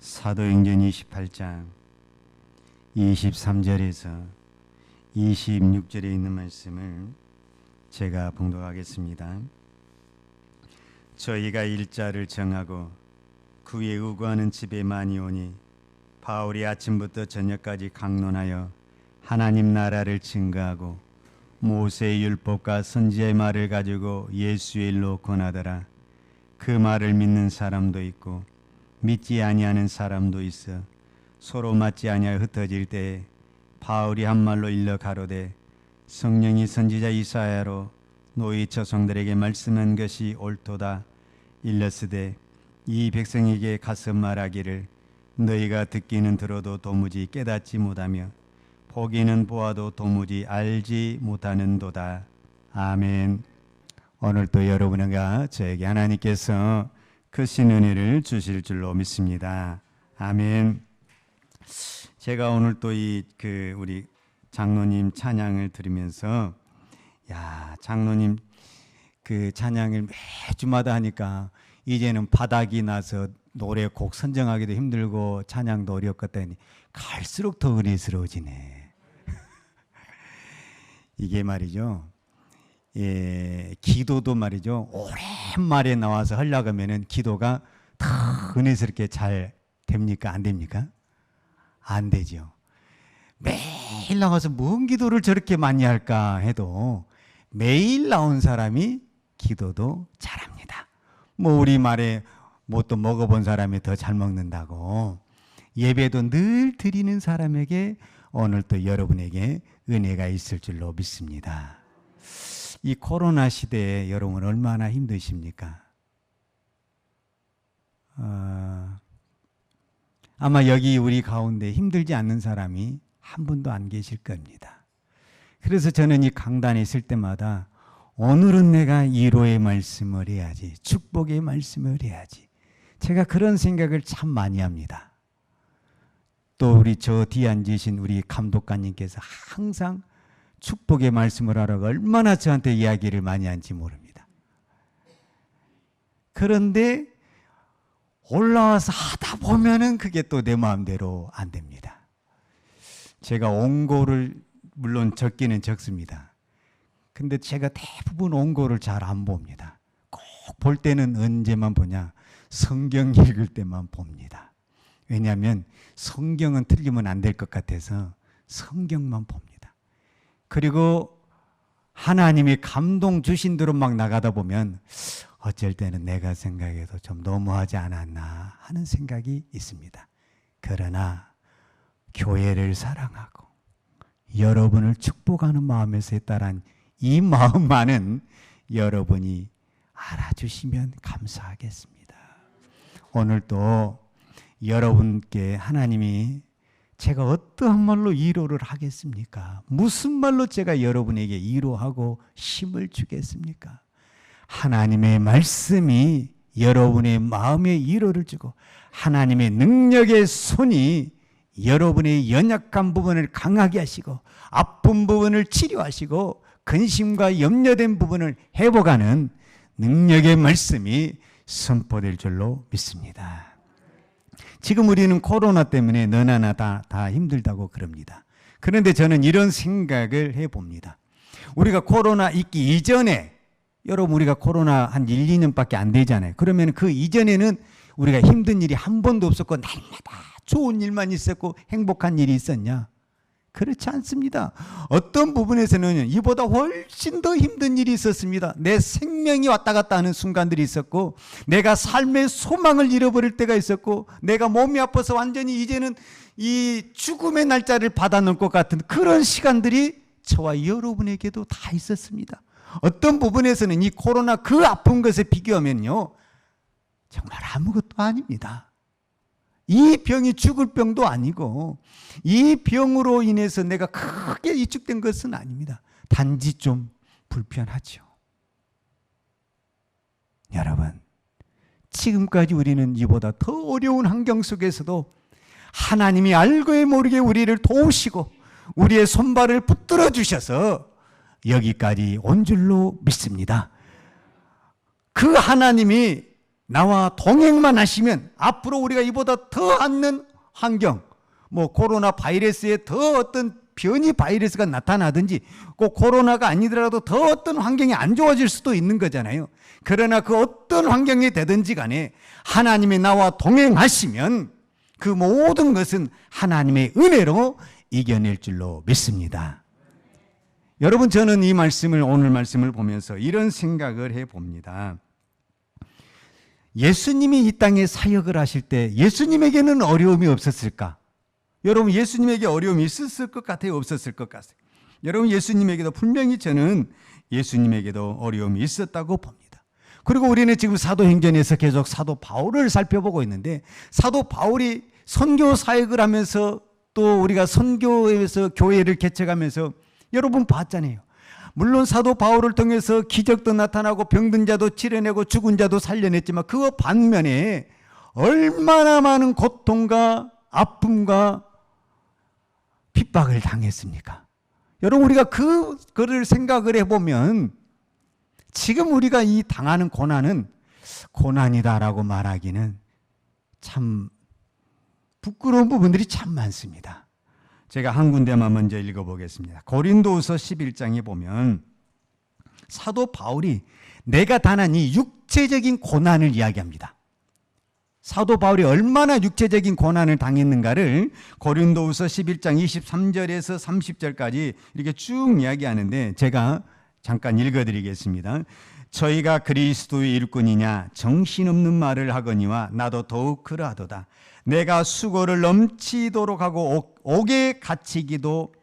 사도행전 28장 23절에서 26절에 있는 말씀을 제가 봉독하겠습니다. 저희가 일자를 정하고 그에 의거하는 집에 많이 오니 바울이 아침부터 저녁까지 강론하여 하나님 나라를 증거하고 모세의 율법과 선지자의 말을 가지고 예수의 일로 권하더라. 그 말을 믿는 사람도 있고 믿지 아니하는 사람도 있어 서로 맞지 아니하여 흩어질 때에 바울이 한 말로 일러 가로되 성령이 선지자 이사야로 너희 조상들에게 말씀한 것이 옳도다. 일렀으되 이 백성에게 가서 말하기를 너희가 듣기는 들어도 도무지 깨닫지 못하며 보기는 보아도 도무지 알지 못하는도다. 아멘. 오늘 또 여러분과 저에게 하나님께서 크신 은혜를 주실 줄로 믿습니다. 아멘. 제가 오늘 또 우리 장로님 찬양을 들으면서 장로님 그 찬양을 매주마다 하니까 이제는 바닥이 나서 노래 곡 선정하기도 힘들고 찬양도 어렵겠다니 갈수록 더 은혜스러워지네. 이게 말이죠. 기도도 말이죠. 오랜만에 나와서 하려고 하면은 기도가 더 은혜스럽게 잘 됩니까? 안 됩니까? 안 되죠. 매일 나와서 뭔 기도를 저렇게 많이 할까 해도 매일 나온 사람이 기도도 잘합니다. 우리 말에 또 먹어본 사람이 더 잘 먹는다고. 예배도 늘 드리는 사람에게 오늘 또 여러분에게 은혜가 있을 줄로 믿습니다. 이 코로나 시대에 여러분 얼마나 힘드십니까? 아마 여기 우리 가운데 힘들지 않는 사람이 한 분도 안 계실 겁니다. 그래서 저는 이 강단에 있을 때마다 오늘은 내가 위로의 말씀을 해야지, 축복의 말씀을 해야지. 제가 그런 생각을 참 많이 합니다. 또 우리 저 뒤에 앉으신 우리 감독관님께서 항상 축복의 말씀을 하라고 얼마나 저한테 이야기를 많이 하는지 모릅니다. 그런데 올라와서 하다 보면은 그게 또 내 마음대로 안 됩니다. 제가 원고를 물론 적기는 적습니다. 근데 제가 대부분 원고를 잘 안 봅니다. 꼭 볼 때는 언제만 보냐? 성경 읽을 때만 봅니다. 왜냐하면 성경은 틀리면 안 될 것 같아서 성경만 봅니다. 그리고 하나님이 감동 주신 대로 막 나가다 보면 어쩔 때는 내가 생각해도 좀 너무하지 않았나 하는 생각이 있습니다. 그러나 교회를 사랑하고 여러분을 축복하는 마음에서 따른 이 마음만은 여러분이 알아주시면 감사하겠습니다. 오늘도 여러분께 하나님이 제가 어떠한 말로 위로를 하겠습니까? 무슨 말로 제가 여러분에게 위로하고 힘을 주겠습니까? 하나님의 말씀이 여러분의 마음에 위로를 주고 하나님의 능력의 손이 여러분의 연약한 부분을 강하게 하시고 아픈 부분을 치료하시고 근심과 염려된 부분을 회복하는 능력의 말씀이 선포될 줄로 믿습니다. 지금 우리는 코로나 때문에 너나 나 다 힘들다고 그럽니다. 그런데 저는 이런 생각을 해봅니다. 우리가 코로나 있기 이전에 여러분 우리가 코로나 한 1, 2년밖에 안 되잖아요. 그러면 그 이전에는 우리가 힘든 일이 한 번도 없었고 날마다 좋은 일만 있었고 행복한 일이 있었냐? 그렇지 않습니다. 어떤 부분에서는 이보다 훨씬 더 힘든 일이 있었습니다. 내 생명이 왔다 갔다 하는 순간들이 있었고 내가 삶의 소망을 잃어버릴 때가 있었고 내가 몸이 아파서 완전히 이제는 이 죽음의 날짜를 받아놓을 것 같은 그런 시간들이 저와 여러분에게도 다 있었습니다. 어떤 부분에서는 이 코로나 그 아픈 것에 비교하면요 정말 아무것도 아닙니다. 이 병이 죽을 병도 아니고 이 병으로 인해서 내가 크게 위축된 것은 아닙니다. 단지 좀 불편하죠. 여러분 지금까지 우리는 이보다 더 어려운 환경 속에서도 하나님이 알고 모르게 우리를 도우시고 우리의 손발을 붙들어 주셔서 여기까지 온 줄로 믿습니다. 그 하나님이 나와 동행만 하시면 앞으로 우리가 이보다 더 않는 환경, 뭐 코로나 바이러스에 더 어떤 변이 바이러스가 나타나든지 꼭 코로나가 아니더라도 더 어떤 환경이 안 좋아질 수도 있는 거잖아요. 그러나 그 어떤 환경이 되든지 간에 하나님이 나와 동행하시면 그 모든 것은 하나님의 은혜로 이겨낼 줄로 믿습니다. 여러분, 저는 이 말씀을, 오늘 말씀을 보면서 이런 생각을 해봅니다. 예수님이 이 땅에 사역을 하실 때 예수님에게는 어려움이 없었을까? 여러분, 예수님에게 어려움이 있었을 것 같아요? 없었을 것 같아요? 여러분, 예수님에게도 분명히 저는 예수님에게도 어려움이 있었다고 봅니다. 그리고 우리는 지금 사도행전에서 계속 사도 바울을 살펴보고 있는데, 사도 바울이 선교 사역을 하면서 또 우리가 선교에서 교회를 개척하면서 여러분 봤잖아요. 물론 사도 바울을 통해서 기적도 나타나고 병든 자도 치료내고 죽은 자도 살려냈지만 그 반면에 얼마나 많은 고통과 아픔과 핍박을 당했습니까? 여러분, 우리가 그거를 생각을 해보면 지금 우리가 이 당하는 고난은 고난이다라고 말하기는 참 부끄러운 부분들이 참 많습니다. 제가 한 군데만 먼저 읽어보겠습니다. 고린도후서 11장에 보면 사도 바울이 내가 당한 이 육체적인 고난을 이야기합니다. 사도 바울이 얼마나 육체적인 고난을 당했는가를 고린도후서 11장 23절에서 30절까지 이렇게 쭉 이야기하는데 제가 잠깐 읽어드리겠습니다. 저희가 그리스도의 일꾼이냐 정신없는 말을 하거니와 나도 더욱 그러하도다. 내가 수고를 넘치도록 하고 옥에 갇히기도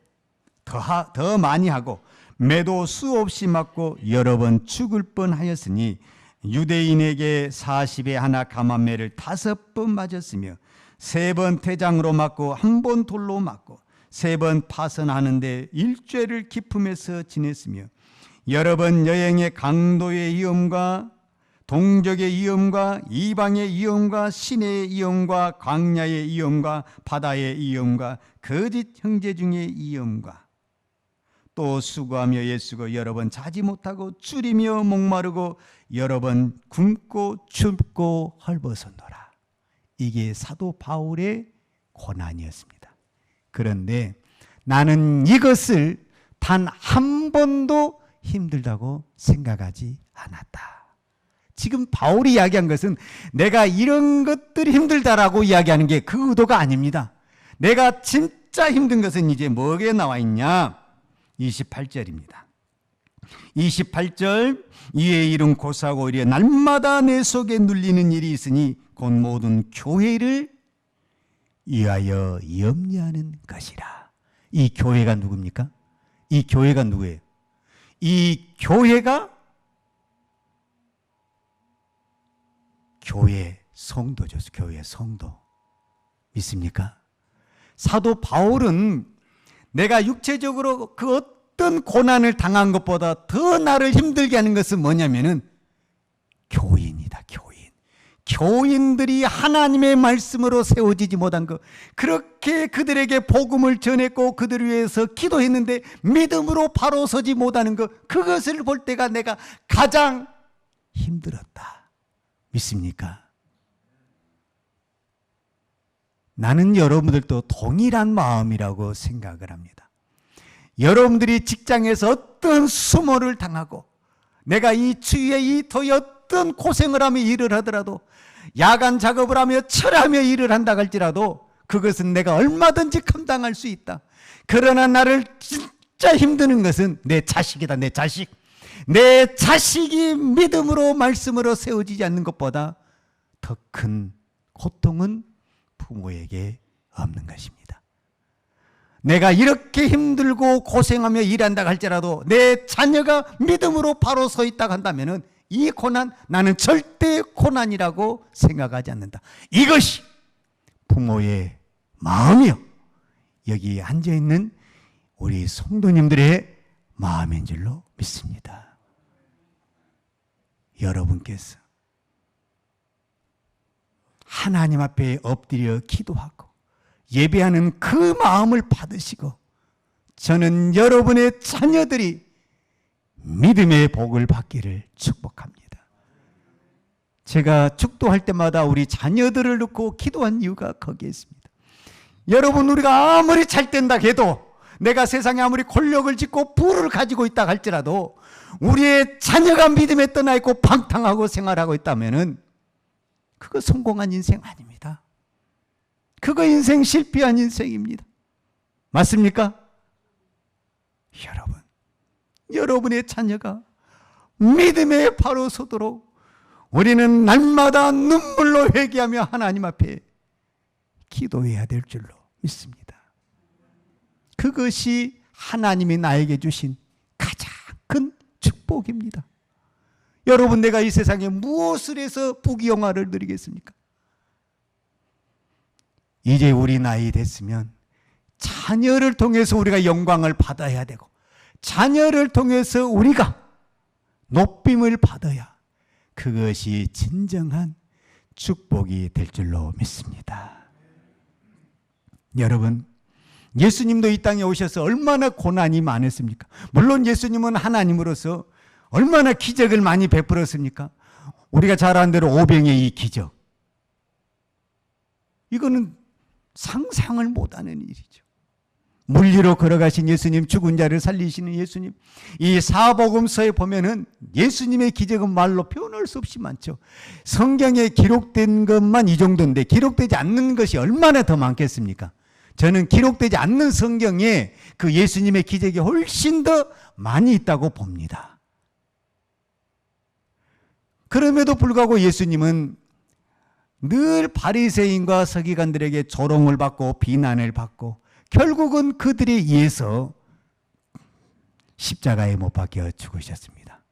더 많이 하고 매도 수없이 맞고 여러 번 죽을 뻔하였으니 유대인에게 40에 하나 감한매를 5번 맞았으며 3번 태장으로 맞고 1번 돌로 맞고 3번 파선하는데 일죄를 기품해서 지냈으며 여러 번 여행의 강도의 위험과 동족의 위험과 이방의 위험과 시내의 위험과 광야의 위험과 바다의 위험과 거짓 형제 중의 위험과 또 수고하며 애쓰고 여러 번 자지 못하고 줄이며 목마르고 여러 번 굶고 춥고 헐벗었노라. 이게 사도 바울의 고난이었습니다. 그런데 나는 이것을 단 한 번도 힘들다고 생각하지 않았다. 지금 바울이 이야기한 것은 내가 이런 것들이 힘들다라고 이야기하는 게 그 의도가 아닙니다. 내가 진짜 힘든 것은 이제 뭐에 나와 있냐? 28절입니다. 28절 이에 이른 고사하고 이래 날마다 내 속에 눌리는 일이 있으니 곧 모든 교회를 위하여 염려하는 것이라. 이 교회가 누굽니까? 이 교회가 누구예요? 이 교회가 교회 성도죠. 교회 성도. 믿습니까? 사도 바울은 내가 육체적으로 그 어떤 고난을 당한 것보다 더 나를 힘들게 하는 것은 뭐냐면은 교인이다. 교인. 교인들이 하나님의 말씀으로 세워지지 못한 것, 그렇게 그들에게 복음을 전했고 그들을 위해서 기도했는데 믿음으로 바로 서지 못하는 것, 그것을 볼 때가 내가 가장 힘들었다. 믿습니까? 나는 여러분들도 동일한 마음이라고 생각을 합니다. 여러분들이 직장에서 어떤 수모를 당하고 내가 이 추위에 이 더위 어떤 고생을 하며 일을 하더라도 야간 작업을 하며 철하며 일을 한다 할지라도 그것은 내가 얼마든지 감당할 수 있다. 그러나 나를 진짜 힘드는 것은 내 자식이다. 내 자식. 내 자식이 믿음으로 말씀으로 세워지지 않는 것보다 더 큰 고통은 부모에게 없는 것입니다. 내가 이렇게 힘들고 고생하며 일한다 할지라도 내 자녀가 믿음으로 바로 서 있다 한다면 이 고난 나는 절대 고난이라고 생각하지 않는다. 이것이 부모의 마음이요, 여기 앉아있는 우리 성도님들의 마음인 줄로 믿습니다. 여러분께서 하나님 앞에 엎드려 기도하고 예배하는 그 마음을 받으시고 저는 여러분의 자녀들이 믿음의 복을 받기를 축복합니다. 제가 축도할 때마다 우리 자녀들을 놓고 기도한 이유가 거기에 있습니다. 여러분, 우리가 아무리 잘 된다 해도, 내가 세상에 아무리 권력을 짓고 부를 가지고 있다 할지라도 우리의 자녀가 믿음에 떠나 있고 방탕하고 생활하고 있다면은 그거 성공한 인생 아닙니다. 그거 인생 실패한 인생입니다. 맞습니까? 여러분, 여러분의 자녀가 믿음에 바로 서도록 우리는 날마다 눈물로 회개하며 하나님 앞에 기도해야 될 줄로 믿습니다. 그것이 하나님이 나에게 주신 가장 큰 축복입니다. 여러분, 내가 이 세상에 무엇을 해서 부귀영화를 누리겠습니까? 이제 우리 나이 됐으면 자녀를 통해서 우리가 영광을 받아야 되고, 자녀를 통해서 우리가 높임을 받아야 그것이 진정한 축복이 될 줄로 믿습니다. 여러분, 예수님도 이 땅에 오셔서 얼마나 고난이 많았습니까? 물론 예수님은 하나님으로서 얼마나 기적을 많이 베풀었습니까? 우리가 잘 아는 대로 오병의 이 기적, 이거는 상상을 못하는 일이죠. 물 위로 걸어가신 예수님, 죽은 자를 살리시는 예수님, 이 사복음서에 보면은 예수님의 기적은 말로 표현할 수 없이 많죠. 성경에 기록된 것만 이 정도인데 기록되지 않는 것이 얼마나 더 많겠습니까? 저는 기록되지 않는 성경에 그 예수님의 기적이 훨씬 더 많이 있다고 봅니다. 그럼에도 불구하고 예수님은 늘 바리새인과 서기관들에게 조롱을 받고 비난을 받고 결국은 그들에 의해서 십자가에 못 박혀 죽으셨습니다.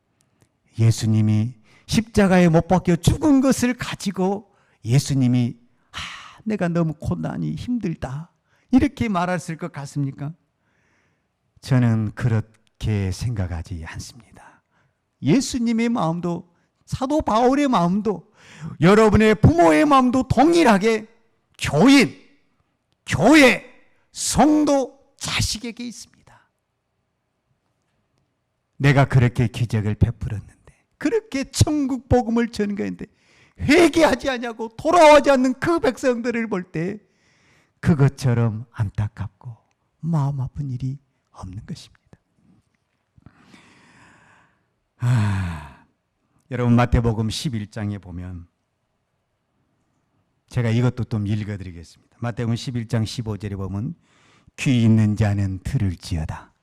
예수님이 십자가에 못 박혀 죽은 것을 가지고 예수님이 내가 너무 고난이 힘들다 이렇게 말했을 것 같습니까? 저는 그렇게 생각하지 않습니다. 예수님의 마음도, 사도 바울의 마음도, 여러분의 부모의 마음도 동일하게 교인, 교회, 성도, 자식에게 있습니다. 내가 그렇게 기적을 베풀었는데, 그렇게 천국 복음을 전거했는데 회개하지 않냐고 돌아오지 않는 그 백성들을 볼 때 그것처럼 안타깝고 마음 아픈 일이 없는 것입니다. 여러분, 마태복음 11장에 보면, 제가 이것도 좀 읽어드리겠습니다. 마태복음 11장 15절에 보면 귀 있는 자는 들을지어다.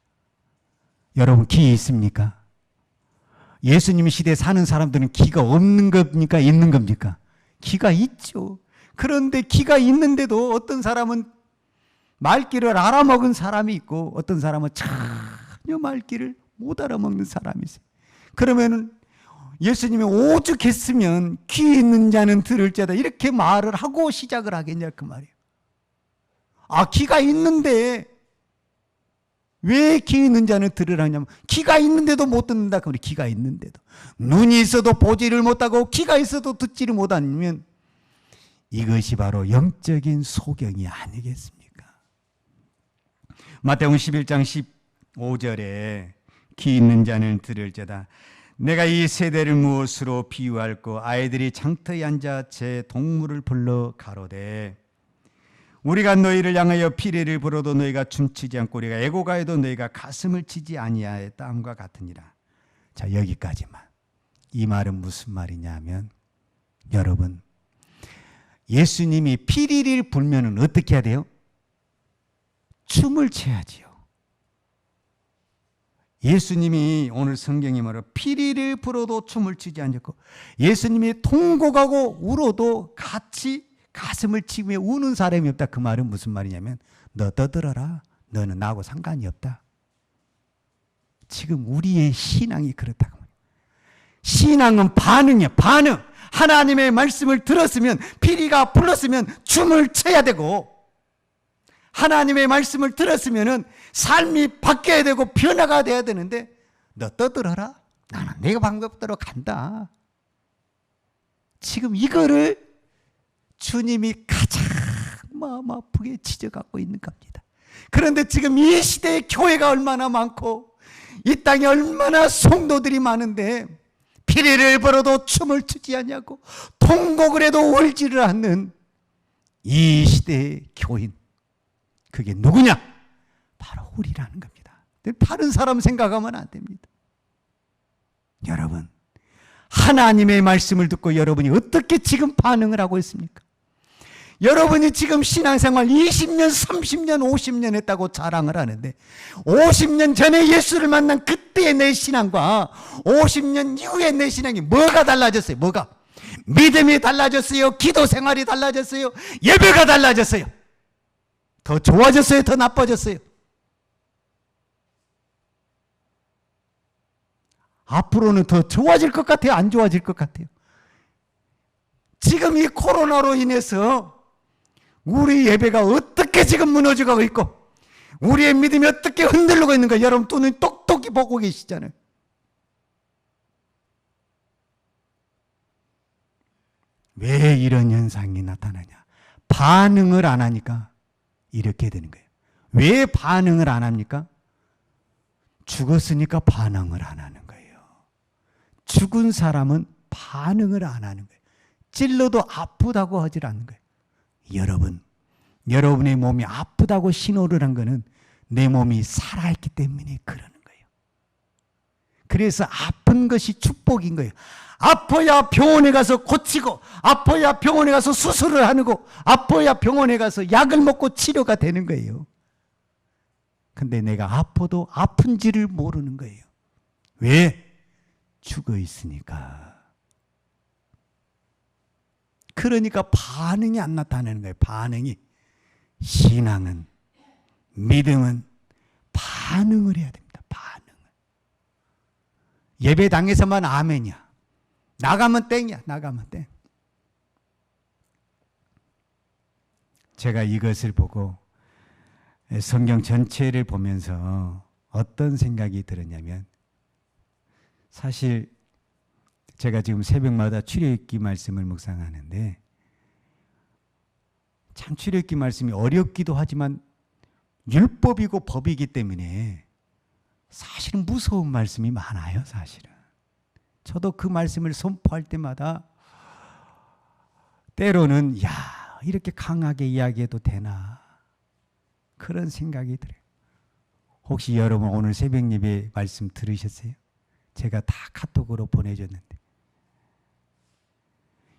여러분, 귀 있습니까? 예수님 시대에 사는 사람들은 귀가 없는 겁니까? 있는 겁니까? 귀가 있죠. 그런데 귀가 있는데도 어떤 사람은 말귀를 알아먹은 사람이 있고 어떤 사람은 전혀 말귀를 못 알아먹는 사람이 있어요. 그러면은 예수님이 오죽했으면 귀 있는 자는 들을지어다 이렇게 말을 하고 시작을 하겠냐 그 말이에요. 귀가 있는데 왜 귀 있는 자는 들으라냐면, 귀가 있는데도 못 듣는다. 그러면 귀가 있는데도, 눈이 있어도 보지를 못하고 귀가 있어도 듣지를 못하면 이것이 바로 영적인 소경이 아니겠습니까? 마태복음 11장 15절에 귀 있는 자는 들을지어다. 내가 이 세대를 무엇으로 비유할꼬? 아이들이 장터에 앉아 제 동물을 불러 가로되 우리가 너희를 향하여 피리를 불어도 너희가 춤추지 않고 우리가 애고가해도 너희가 가슴을 치지 아니하였다함과 같으니라. 자, 여기까지만. 이 말은 무슨 말이냐면, 여러분, 예수님이 피리를 불면은 어떻게 해야 돼요? 춤을 춰야지요. 예수님이 오늘 성경이 말하고 피리를 불어도 춤을 추지 않고, 예수님이 통곡하고 울어도 같이 가슴을 치며 우는 사람이 없다. 그 말은 무슨 말이냐면, 너 떠들어라. 너는 나하고 상관이 없다. 지금 우리의 신앙이 그렇다고. 신앙은 반응이야. 반응. 하나님의 말씀을 들었으면, 피리가 불렀으면 춤을 춰야 되고, 하나님의 말씀을 들었으면 삶이 바뀌어야 되고 변화가 돼야 되는데, 너 떠들어라. 나는 내가 방법대로 간다. 지금 이거를 주님이 가장 마음 아프게 지적하고 있는 겁니다. 그런데 지금 이 시대에 교회가 얼마나 많고 이 땅에 얼마나 성도들이 많은데 피리를 벌어도 춤을 추지 않냐고 통곡을 해도 울지를 않는 이 시대의 교인, 그게 누구냐? 바로 우리라는 겁니다. 다른 사람 생각하면 안 됩니다. 여러분, 하나님의 말씀을 듣고 여러분이 어떻게 지금 반응을 하고 있습니까? 여러분이 지금 신앙생활 20년, 30년, 50년 했다고 자랑을 하는데 50년 전에 예수를 만난 그때의 내 신앙과 50년 이후의 내 신앙이 뭐가 달라졌어요? 뭐가? 믿음이 달라졌어요? 기도 생활이 달라졌어요? 예배가 달라졌어요? 더 좋아졌어요? 더 나빠졌어요? 앞으로는 더 좋아질 것 같아요? 안 좋아질 것 같아요? 지금 이 코로나로 인해서 우리 예배가 어떻게 지금 무너져가고 있고 우리의 믿음이 어떻게 흔들리고 있는가 여러분 또 눈 똑똑히 보고 계시잖아요. 왜 이런 현상이 나타나냐? 반응을 안 하니까 이렇게 되는 거예요. 왜 반응을 안 합니까? 죽었으니까 반응을 안 하는 거예요. 죽은 사람은 반응을 안 하는 거예요. 찔러도 아프다고 하질 않는 거예요. 여러분, 여러분의 몸이 아프다고 신호를 한 거는 내 몸이 살아있기 때문에 그러는 거예요. 그래서 아픈 것이 축복인 거예요. 아파야 병원에 가서 고치고 아파야 병원에 가서 수술을 하고 아파야 병원에 가서 약을 먹고 치료가 되는 거예요. 근데 내가 아파도 아픈지를 모르는 거예요. 왜? 죽어 있으니까. 그러니까 반응이 안 나타나는 거예요. 반응이. 신앙은, 믿음은 반응을 해야 됩니다. 반응을. 예배당에서만 아멘이야. 나가면 땡이야. 나가면 땡. 제가 이것을 보고 성경 전체를 보면서 어떤 생각이 들었냐면 사실 제가 지금 새벽마다 출애굽기 말씀을 묵상하는데 참 출애굽기 말씀이 어렵기도 하지만 율법이고 법이기 때문에 사실은 무서운 말씀이 많아요. 사실은 저도 그 말씀을 선포할 때마다 때로는 야 이렇게 강하게 이야기해도 되나 그런 생각이 들어요. 혹시 여러분 오늘 새벽 예배 말씀 들으셨어요? 제가 다 카톡으로 보내줬는데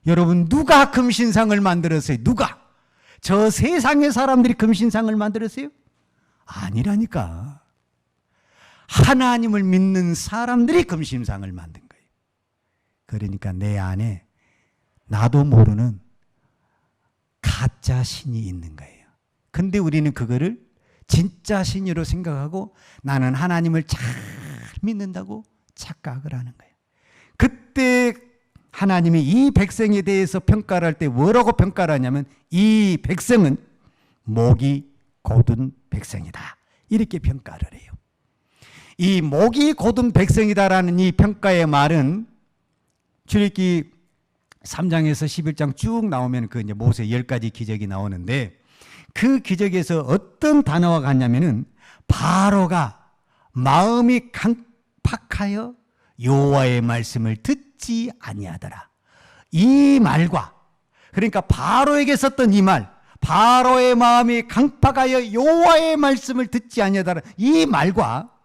여러분 누가 금신상을 만들었어요? 누가? 저 세상의 사람들이 금신상을 만들었어요? 아니라니까. 하나님을 믿는 사람들이 금신상을 만든 거예요. 그러니까 내 안에 나도 모르는 가짜 신이 있는 거예요. 근데 우리는 그거를 진짜 신으로 생각하고 나는 하나님을 잘 믿는다고 착각을 하는 거예요. 그때 하나님이 이 백성에 대해서 평가를 할 때 뭐라고 평가를 하냐면 이 백성은 목이 곧은 백성이다. 이렇게 평가를 해요. 이 목이 곧은 백성이다라는 이 평가의 말은 출애굽기 3장에서 11장 쭉 나오면 그 이제 모세 10가지 기적이 나오는데 그 기적에서 어떤 단어가 같냐면은 바로가 마음이 강팍하여 여호와의 말씀을 듣지 아니하더라. 이 말과 그러니까 바로에게 썼던 이 말, 바로의 마음이 강팍하여 여호와의 말씀을 듣지 아니하더라. 이 말과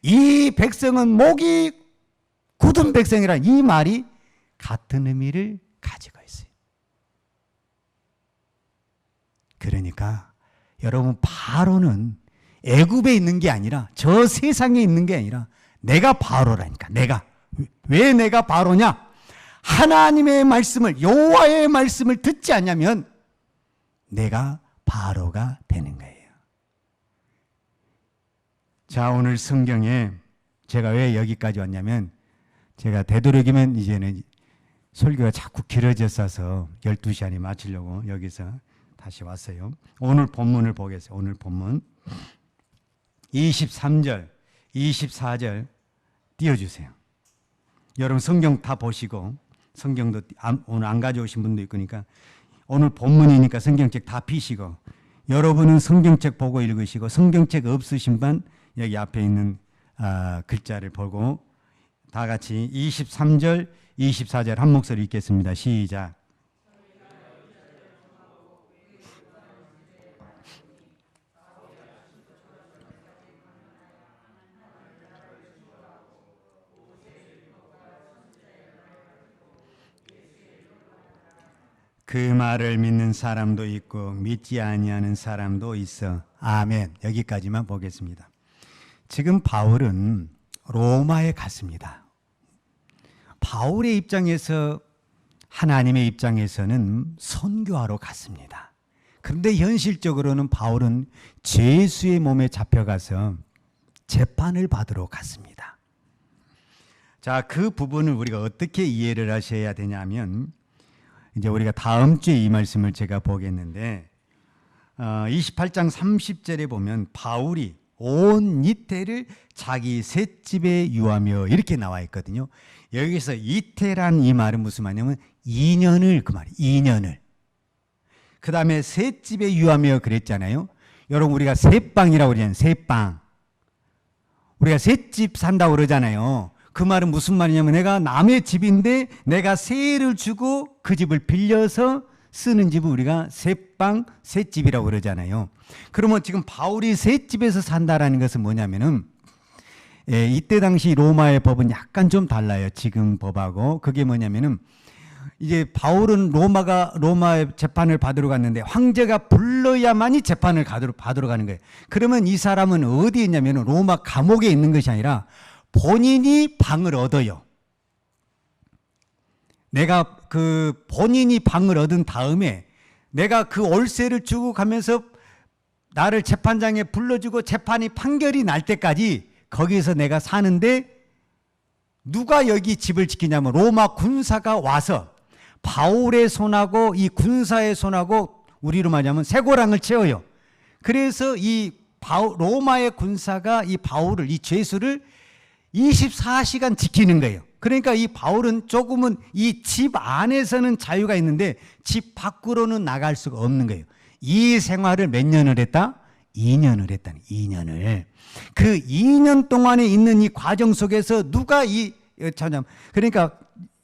이 백성은 목이 굳은 백성이라 이 말이 같은 의미를 가지고 있어요. 그러니까 여러분 바로는 애굽에 있는 게 아니라 저 세상에 있는 게 아니라 내가 바로라니까. 왜 내가 바로냐? 하나님의 말씀을 여호와의 말씀을 듣지 않냐면 내가 바로가 되는 거예요. 자, 오늘 성경에 제가 왜 여기까지 왔냐면 제가 되도록이면 이제는 설교가 자꾸 길어졌어서 12시간에 마치려고 여기서 다시 왔어요. 오늘 본문을 보겠어요. 오늘 본문 23절, 24절 띄워주세요. 여러분 성경 다 보시고 성경도 오늘 안 가져오신 분도 있으니까 오늘 본문이니까 성경책 다 피시고 여러분은 성경책 보고 읽으시고 성경책 없으신 분 여기 앞에 있는 글자를 보고 다 같이 23절, 24절 한 목소리 읽겠습니다. 시작. 그 말을 믿는 사람도 있고 믿지 아니하는 사람도 있어. 아멘. 여기까지만 보겠습니다. 지금 바울은 로마에 갔습니다. 바울의 입장에서, 하나님의 입장에서는 선교하러 갔습니다. 그런데 현실적으로는 바울은 죄수의 몸에 잡혀가서 재판을 받으러 갔습니다. 자, 그 부분을 우리가 어떻게 이해를 하셔야 되냐면, 이제 우리가 다음 주에 이 말씀을 제가 보겠는데 28장 30절에 보면 바울이 온 이태를 자기 셋집에 유하며 이렇게 나와 있거든요. 여기서 이태란 이 말은 무슨 말이냐면 2년을, 그 말이에요. 2년을. 그 다음에 셋집에 유하며 그랬잖아요. 여러분, 우리가 셋방이라고 그러잖아요. 셋방. 우리가 셋집 산다고 그러잖아요. 그 말은 무슨 말이냐면 내가 남의 집인데 내가 세를 주고 그 집을 빌려서 쓰는 집을 우리가 셋방, 셋집이라고 그러잖아요. 그러면 지금 바울이 셋집에서 산다라는 것은 뭐냐면은, 이때 당시 로마의 법은 약간 좀 달라요. 지금 법하고. 그게 뭐냐면은, 이제 바울은 로마의 재판을 받으러 갔는데 황제가 불러야만이 재판을 받으러 가는 거예요. 그러면 이 사람은 어디에 있냐면 로마 감옥에 있는 것이 아니라 본인이 방을 얻어요. 내가 그 본인이 방을 얻은 다음에 내가 그 월세를 주고 가면서 나를 재판장에 불러주고 재판이 판결이 날 때까지 거기서 내가 사는데, 누가 여기 집을 지키냐면 로마 군사가 와서 바울의 손하고 이 군사의 손하고 우리로 말하면 쇠고랑을 채워요. 그래서 이 로마의 군사가 이 바울을, 이 죄수를 24시간 지키는 거예요. 그러니까 이 바울은 조금은 이 집 안에서는 자유가 있는데 집 밖으로는 나갈 수가 없는 거예요. 이 생활을 몇 년을 했다? 2년을 했다니. 2년을. 그 2년 동안에 있는 이 과정 속에서 누가 그러니까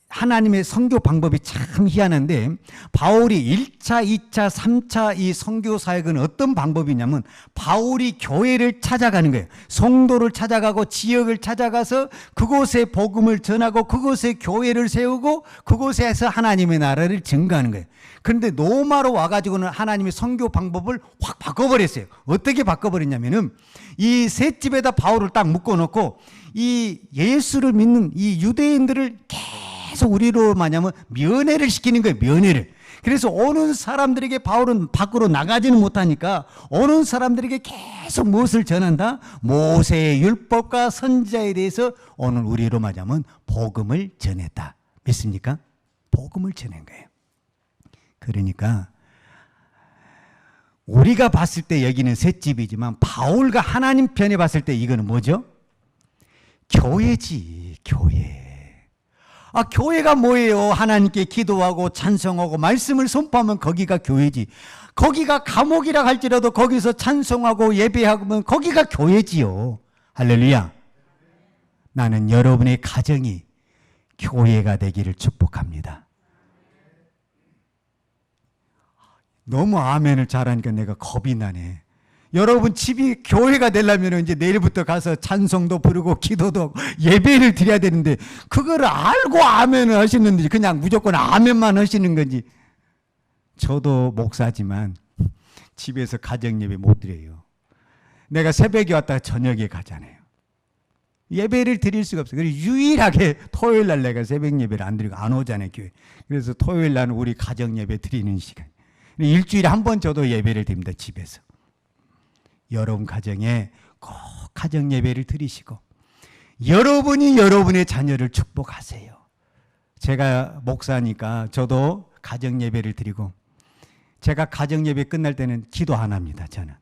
하나님의 선교 방법이 참 희한한데, 바울이 1차, 2차, 3차 이 선교 사역은 어떤 방법이냐면 바울이 교회를 찾아가는 거예요. 성도를 찾아가고 지역을 찾아가서 그곳에 복음을 전하고 그곳에 교회를 세우고 그곳에서 하나님의 나라를 증거하는 거예요. 그런데 로마로 와가지고는 하나님의 선교 방법을 확 바꿔버렸어요. 어떻게 바꿔버렸냐면은 이 셋집에다 바울을 딱 묶어놓고 이 예수를 믿는 이 유대인들을 계속 우리로 말하면 면회를 시키는 거예요. 면회를. 그래서 오는 사람들에게 바울은 밖으로 나가지는 못하니까 오는 사람들에게 계속 무엇을 전한다? 모세의 율법과 선지자에 대해서 오늘 우리로 말하면 복음을 전했다. 믿습니까? 복음을 전한 거예요. 그러니까 우리가 봤을 때 여기는 셋집이지만 바울과 하나님 편에 봤을 때 이거는 뭐죠? 교회지, 교회. 교회가 뭐예요? 하나님께 기도하고 찬송하고 말씀을 선포하면 거기가 교회지. 거기가 감옥이라 할지라도 거기서 찬송하고 예배하면 거기가 교회지요. 할렐루야. 나는 여러분의 가정이 교회가 되기를 축복합니다. 너무 아멘을 잘하니까 내가 겁이 나네. 여러분 집이 교회가 되려면 이제 내일부터 가서 찬송도 부르고 기도도 하고 예배를 드려야 되는데 그걸 알고 아멘을 하시는지 그냥 무조건 아멘만 하시는 건지. 저도 목사지만 집에서 가정 예배 못 드려요. 내가 새벽에 왔다가 저녁에 가잖아요. 예배를 드릴 수가 없어요. 그래서 유일하게 토요일 날 내가 새벽 예배를 안 드리고 안 오잖아요, 교회. 그래서 토요일 날은 우리 가정 예배 드리는 시간. 일주일에 한 번 저도 예배를 드립니다, 집에서. 여러분 가정에 꼭 가정 예배를 드리시고 여러분이 여러분의 자녀를 축복하세요. 제가 목사니까 저도 가정 예배를 드리고 제가 가정 예배 끝날 때는 기도 안 합니다. 저는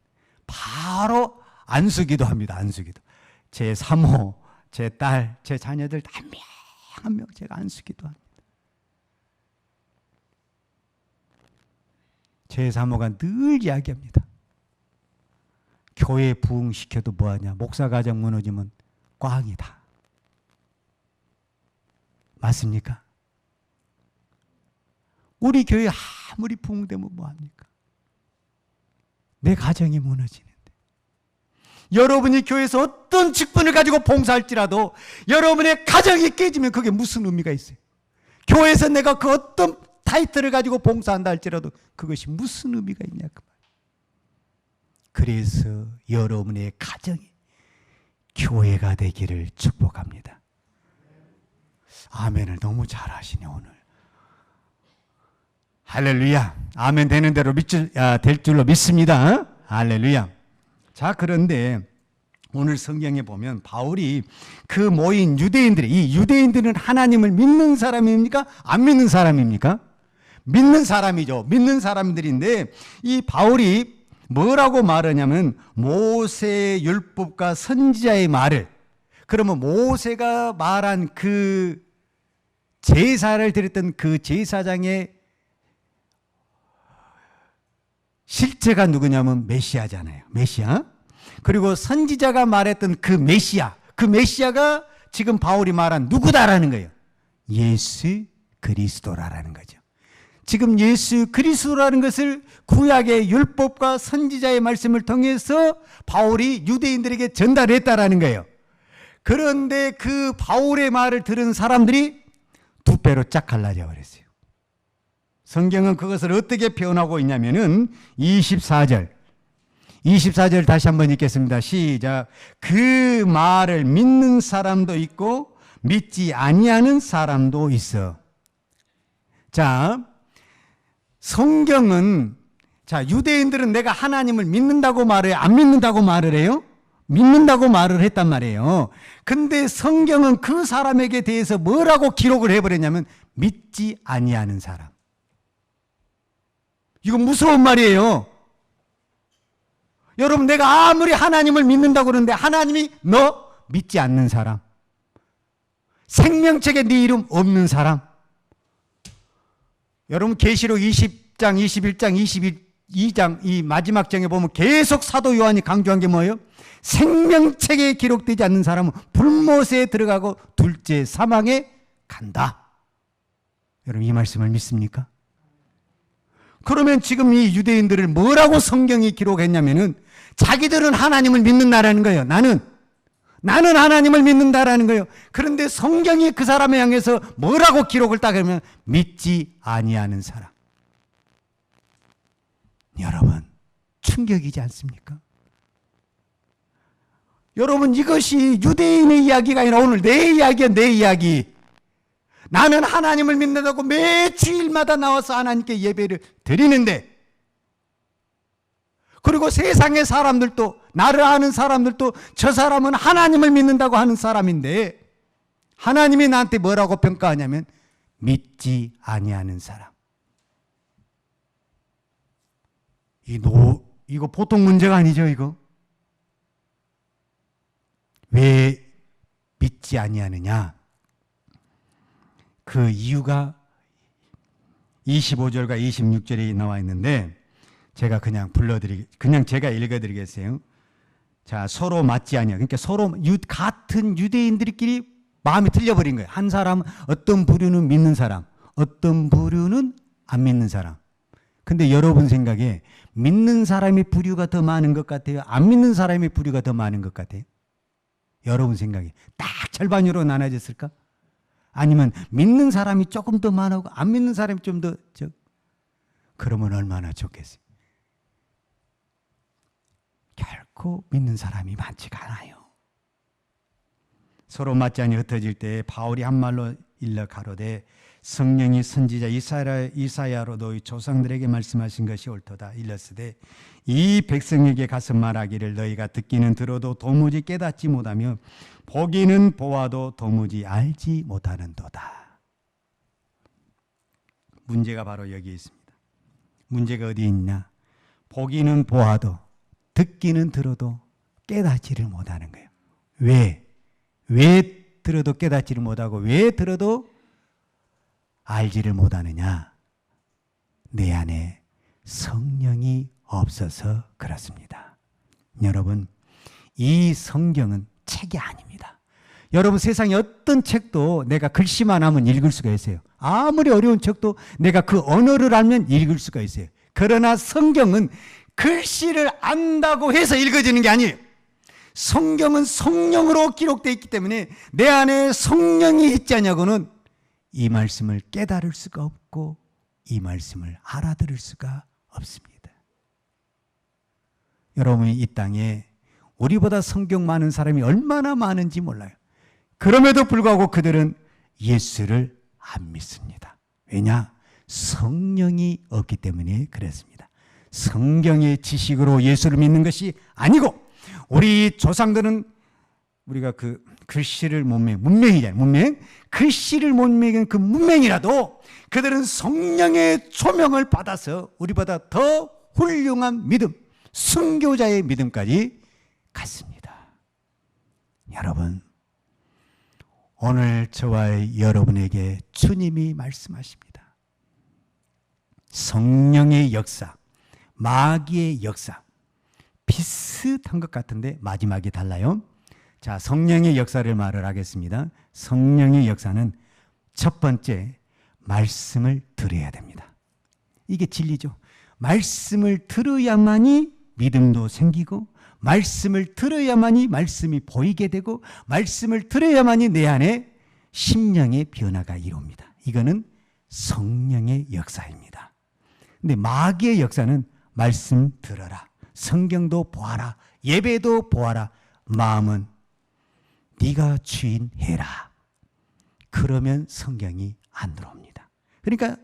바로 안수기도 합니다. 안수기도. 제 사모, 제 딸, 제 자녀들 한 명 한 명 제가 안수기도 합니다. 제 사모가 늘 이야기합니다. 교회 부흥시켜도 뭐하냐. 목사 가정 무너지면 꽝이다. 맞습니까? 우리 교회 아무리 부흥되면 뭐합니까? 내 가정이 무너지는데, 여러분이 교회에서 어떤 직분을 가지고 봉사할지라도 여러분의 가정이 깨지면 그게 무슨 의미가 있어요? 교회에서 내가 그 어떤 타이틀을 가지고 봉사한다 할지라도 그것이 무슨 의미가 있냐 그 말. 그래서 여러분의 가정이 교회가 되기를 축복합니다. 아멘을 너무 잘하시네 오늘. 할렐루야. 아멘 되는 대로 될 줄로 믿습니다. 할렐루야. 자, 그런데 오늘 성경에 보면 바울이 그 모인 유대인들이, 이 유대인들은 하나님을 믿는 사람입니까? 안 믿는 사람입니까? 믿는 사람이죠. 믿는 사람들인데 이 바울이 뭐라고 말하냐면 모세의 율법과 선지자의 말을, 그러면 모세가 말한 그 제사를 드렸던 그 제사장의 실제가 누구냐면 메시아잖아요. 메시아. 그리고 선지자가 말했던 그 메시아가 지금 바울이 말한 누구다라는 거예요. 예수 그리스도라는 거죠. 지금 예수 그리스도라는 것을 구약의 율법과 선지자의 말씀을 통해서 바울이 유대인들에게 전달했다라는 거예요. 그런데 그 바울의 말을 들은 사람들이 두 배로 쫙 갈라져 버렸어요. 성경은 그것을 어떻게 표현하고 있냐면은 24절 다시 한번 읽겠습니다. 시작. 그 말을 믿는 사람도 있고 믿지 아니하는 사람도 있어. 자, 성경은, 자, 유대인들은 내가 하나님을 믿는다고 말해요? 안 믿는다고 말을 해요? 믿는다고 말을 했단 말이에요. 근데 성경은 그 사람에게 대해서 뭐라고 기록을 해버렸냐면 믿지 아니하는 사람. 이거 무서운 말이에요. 여러분, 내가 아무리 하나님을 믿는다고 그러는데 하나님이 너 믿지 않는 사람, 생명책에 네 이름 없는 사람. 여러분, 계시록 20장, 21장, 22장 이 마지막 장에 보면 계속 사도 요한이 강조한 게 뭐예요? 생명책에 기록되지 않는 사람은 불못에 들어가고 둘째 사망에 간다. 여러분, 이 말씀을 믿습니까? 그러면 지금 이 유대인들을 뭐라고 성경이 기록했냐면은 자기들은 하나님을 믿는다라는 거예요. 나는 하나님을 믿는다라는 거예요. 그런데 성경이 그 사람을 향해서 뭐라고 기록을 딱 하면 믿지 아니하는 사람. 여러분, 충격이지 않습니까? 여러분, 이것이 유대인의 이야기가 아니라 오늘 내 이야기야, 내 이야기. 나는 하나님을 믿는다고 매 주일마다 나와서 하나님께 예배를 드리는데, 그리고 세상의 사람들도, 나를 아는 사람들도 저 사람은 하나님을 믿는다고 하는 사람인데 하나님이 나한테 뭐라고 평가하냐면 믿지 아니하는 사람. 이거 보통 문제가 아니죠, 이거. 왜 믿지 아니하느냐? 그 이유가 25절과 26절에 나와 있는데 제가 그냥 제가 읽어드리겠어요. 자, 서로 맞지 아니하. 그러니까 서로 같은 유대인들끼리 마음이 틀려버린 거예요. 한 사람, 어떤 부류는 믿는 사람, 어떤 부류는 안 믿는 사람. 근데 여러분 생각에 믿는 사람의 부류가 더 많은 것 같아요? 안 믿는 사람의 부류가 더 많은 것 같아요? 여러분 생각에 딱 절반으로 나눠졌을까? 아니면 믿는 사람이 조금 더 많고 안 믿는 사람이 좀 더 그러면 얼마나 좋겠어요? 결코 믿는 사람이 많지가 않아요. 서로 맞지 아니 흩어질 때 바울이 한 말로 일러 가로되 성령이 선지자 이사야로 너희 조상들에게 말씀하신 것이 옳도다. 일렀으되 이 백성에게 가서 말하기를 너희가 듣기는 들어도 도무지 깨닫지 못하며 보기는 보아도 도무지 알지 못하는도다. 문제가 바로 여기 있습니다. 문제가 어디 있냐? 보기는 보아도 듣기는 들어도 깨닫지를 못하는 거예요. 왜 들어도 깨닫지를 못하고 왜 들어도 알지를 못하느냐? 내 안에 성령이 없어서 그렇습니다. 여러분, 이 성경은 책이 아닙니다. 여러분 세상에 어떤 책도 내가 글씨만 하면 읽을 수가 있어요. 아무리 어려운 책도 내가 그 언어를 알면 읽을 수가 있어요. 그러나 성경은 글씨를 안다고 해서 읽어지는 게 아니에요. 성경은 성령으로 기록되어 있기 때문에 내 안에 성령이 있지 않냐고는 이 말씀을 깨달을 수가 없고 이 말씀을 알아들을 수가 없습니다. 여러분이 이 땅에 우리보다 성경 많은 사람이 얼마나 많은지 몰라요. 그럼에도 불구하고 그들은 예수를 안 믿습니다. 왜냐? 성령이 없기 때문에 그렇습니다. 성경의 지식으로 예수를 믿는 것이 아니고 우리 조상들은 우리가 그 글씨를 못 매긴 문맹이잖아요. 문맹. 글씨를 못 매긴 그 문맹이라도 그들은 성령의 조명을 받아서 우리보다 더 훌륭한 믿음, 순교자의 믿음까지 갔습니다. 여러분, 오늘 저와 여러분에게 주님이 말씀하십니다. 성령의 역사, 마귀의 역사 비슷한 것 같은데 마지막이 달라요. 자, 성령의 역사를 말을 하겠습니다. 성령의 역사는 첫 번째, 말씀을 들어야 됩니다. 이게 진리죠. 말씀을 들어야만이 믿음도 생기고 말씀을 들어야만이 말씀이 보이게 되고 말씀을 들어야만이 내 안에 심령의 변화가 이루어집니다. 이거는 성령의 역사입니다. 근데 마귀의 역사는 말씀 들어라, 성경도 보아라, 예배도 보아라, 마음은 네가 주인 해라. 그러면 성경이 안 들어옵니다. 그러니까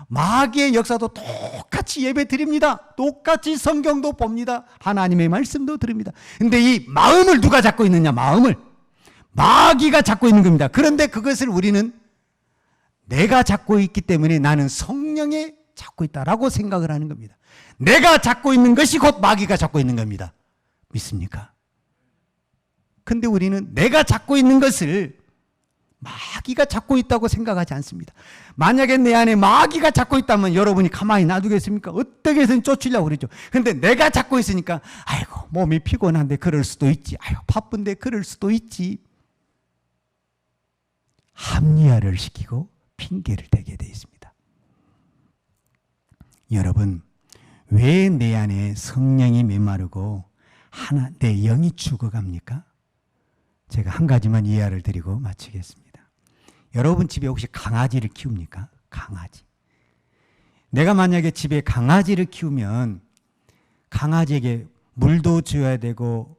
마귀의 역사도 똑같이 예배 드립니다. 똑같이 성경도 봅니다. 하나님의 말씀도 들읍니다. 근데 이 마음을 누가 잡고 있느냐? 마음을 마귀가 잡고 있는 겁니다. 그런데 그것을 우리는 내가 잡고 있기 때문에 나는 성령에 잡고 있다라고 생각을 하는 겁니다. 내가 잡고 있는 것이 곧 마귀가 잡고 있는 겁니다. 믿습니까? 근데 우리는 내가 잡고 있는 것을 마귀가 잡고 있다고 생각하지 않습니다. 만약에 내 안에 마귀가 잡고 있다면 여러분이 가만히 놔두겠습니까? 어떻게 해서든 쫓으려고 그러죠. 근데 내가 잡고 있으니까 아이고 몸이 피곤한데 그럴 수도 있지. 아이고 바쁜데 그럴 수도 있지. 합리화를 시키고 핑계를 대게 되어 있습니다. 여러분, 왜 내 안에 성령이 메마르고 내 영이 죽어갑니까? 제가 한 가지만 이해를 드리고 마치겠습니다. 여러분 집에 혹시 강아지를 키웁니까? 강아지. 내가 만약에 집에 강아지를 키우면 강아지에게 물도 줘야 되고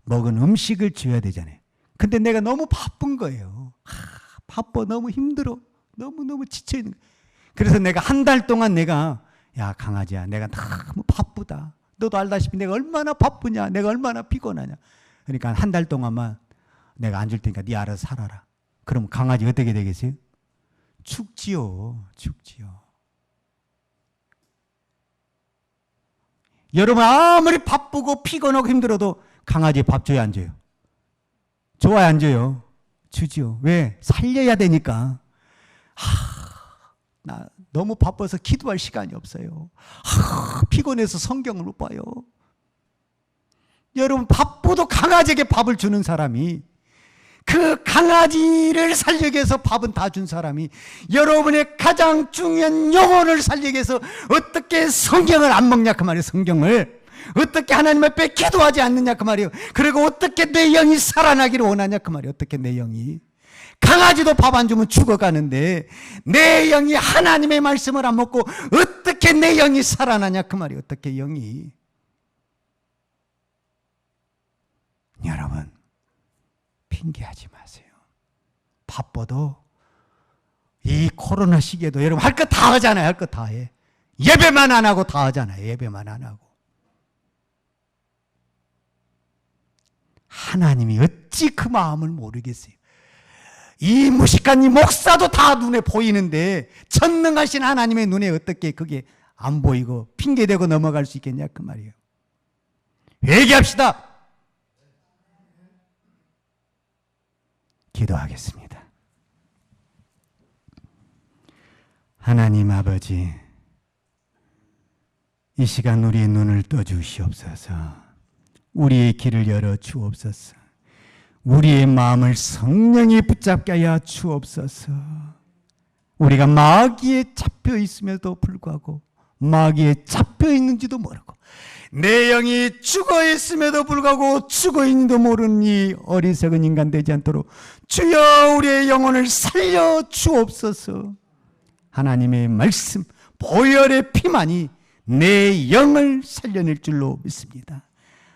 먹은 음식을 줘야 되잖아요. 근데 내가 너무 바쁜 거예요. 바빠, 너무 힘들어, 너무 지쳐있는 거예요. 그래서 내가 한 달 동안 야 강아지야, 내가 너무 바쁘다. 너도 알다시피 내가 얼마나 바쁘냐, 내가 얼마나 피곤하냐. 그러니까 한 달 동안만 내가 안 줄 테니까 네 알아서 살아라. 그럼 강아지 어떻게 되겠어요? 죽지요. 여러분 아무리 바쁘고 피곤하고 힘들어도 강아지 밥 줘야 안 줘요? 좋아야 안 줘요? 주지요. 왜? 살려야 되니까. 나 너무 바빠서 기도할 시간이 없어요. 피곤해서 성경을 못 봐요. 여러분 바쁘도 강아지에게 밥을 주는 사람이, 그 강아지를 살리기 위해서 밥은 다 준 사람이 여러분의 가장 중요한 영혼을 살리기 위해서 어떻게 성경을 안 먹냐 그 말이에요. 성경을 어떻게 하나님 앞에 기도하지 않느냐 그 말이에요. 그리고 어떻게 내 영이 살아나기를 원하냐 그 말이에요. 어떻게 내 영이, 강아지도 밥 안 주면 죽어가는데 내 영이 하나님의 말씀을 안 먹고 어떻게 내 영이 살아나냐 그 말이에요. 어떻게 영이. 여러분 핑계하지 마세요. 바빠도 이 코로나 시기에도 여러분 할 것 다 하잖아요. 할 것 다 해. 예배만 안 하고 다 하잖아요. 예배만 안 하고. 하나님이 어찌 그 마음을 모르겠어요. 이 무식한 이 목사도 다 눈에 보이는데 전능하신 하나님의 눈에 어떻게 그게 안 보이고 핑계대고 넘어갈 수 있겠냐 그 말이에요. 회개합시다. 기도하겠습니다. 하나님 아버지, 이 시간 우리의 눈을 떠주시옵소서. 우리의 길을 열어 주옵소서. 우리의 마음을 성령이 붙잡게 하여 주옵소서. 우리가 마귀에 잡혀 있음에도 불구하고 마귀에 잡혀 있는지도 모르고 내 영이 죽어 있음에도 불구하고 죽어 있는지도 모르는 이 어리석은 인간 되지 않도록 주여 우리의 영혼을 살려 주옵소서. 하나님의 말씀 보혈의 피만이 내 영을 살려낼 줄로 믿습니다.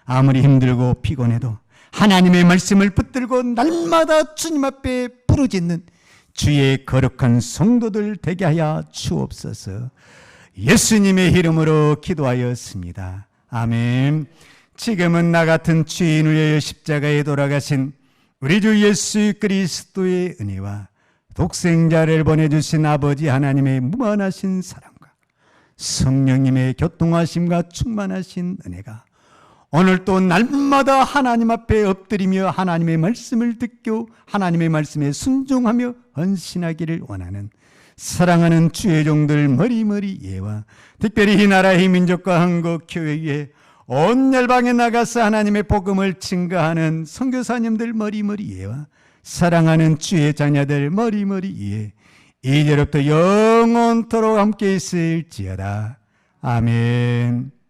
아무리 힘들고 피곤해도 하나님의 말씀을 붙들고 날마다 주님 앞에 부르짖는 주의 거룩한 성도들 되게 하여 주옵소서. 예수님의 이름으로 기도하였습니다. 아멘. 지금은 나 같은 죄인을 위하여 십자가에 돌아가신 우리 주 예수 그리스도의 은혜와 독생자를 보내주신 아버지 하나님의 무한하신 사랑과 성령님의 교통하심과 충만하신 은혜가 오늘 또 날마다 하나님 앞에 엎드리며 하나님의 말씀을 듣고 하나님의 말씀에 순종하며 헌신하기를 원하는 사랑하는 주의 종들 머리머리 예와 특별히 이 나라의 민족과 한국 교회에 온 열방에 나가서 하나님의 복음을 증거하는 선교사님들 머리머리 예와 사랑하는 주의 자녀들 머리머리 예 이제로부터 영원토록 함께 있을지어다. 아멘.